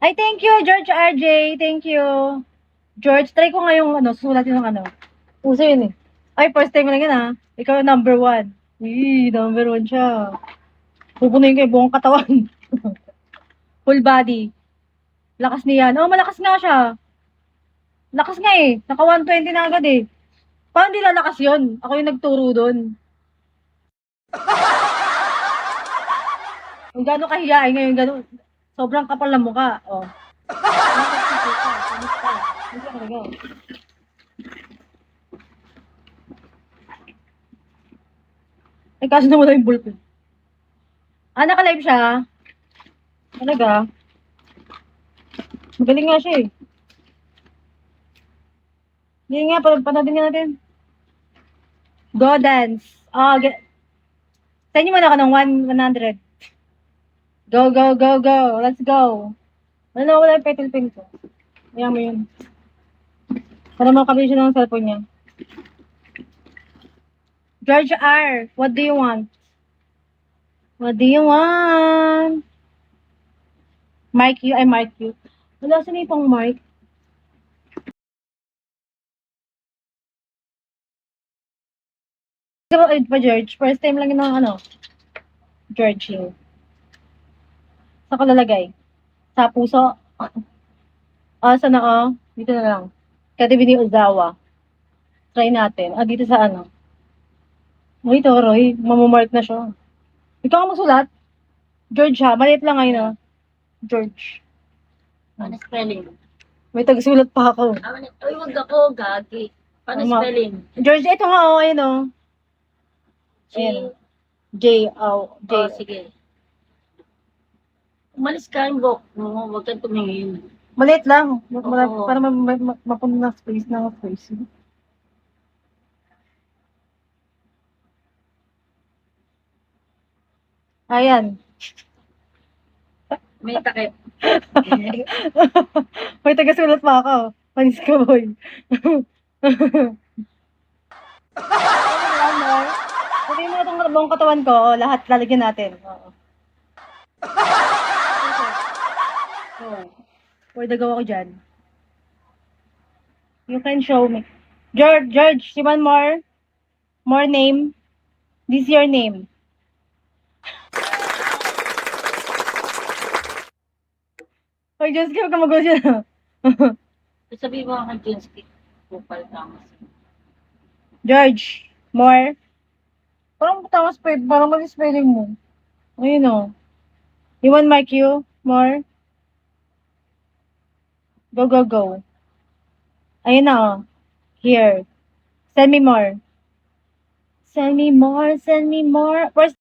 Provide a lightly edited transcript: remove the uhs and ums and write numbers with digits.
Ay, thank you, George RJ. Thank you. George, try ko ngayong sulat yung Uso yun eh. Ay, first time lang yun ah. Ikaw yung number one. Number one siya. Pupunuin ko yung buong katawan. Full body. Lakas niya. Oh, malakas nga siya. Lakas nga eh. Naka 120 na agad eh. Paano di lalakas yun? Ako yung nagturo doon. Kung gano'ng kahiyain ngayon, gano'n. Sobrang kapal ng mukha. Oh. Ay, kaso na wala yung ballpen. Naka-live siya. Talaga. Magaling nga siya eh. Hindi nga, panoodin nga natin. Go dance. Send mo na ako ng 100. Go, go, go, go. Let's go. Wala yung petal pen ko. Kaya mo yun. Para makabili siya ng cellphone niya. George R., what do you want? What do you want? Mark you, I mark you. Wala, saan yung pang mark? Pa George, first time lang yun ng George yun. Sa kalalagay? Sa puso? Sana dito na lang. Kadibi ni Ozawa. Try natin. Dito sa Uy, Toroy, mamumark na siya. Ikaw ang magsulat? George ha, maliit lang ngayon George. Paano spelling? May tagsulat pa ako. Ay, wag ako, gagi. Paano spelling? George, ito nga ayun J. J. Sige. Umalis ka yung book mo, wag kang tumingin. Maliit lang. Para mapuno ng space. Ayan. May takip. May tagasulat pa ako. Panis ka, boy. Sabi mo na itong buong katawan ko. Lahat lalagyan natin. Where the go ako dyan? You can show me. George, you want more? More name? This is your name. Ay, Diyos ko, ka mag-go siya. Sabihin mo ang Jinsky. Kupal tamas. George, more? Parang tamas pa, parang mag-spelling mo. Ayun o. You want mark you? More? Go, go, go. Ayun na Here. Send me more. Send me more, send me more. First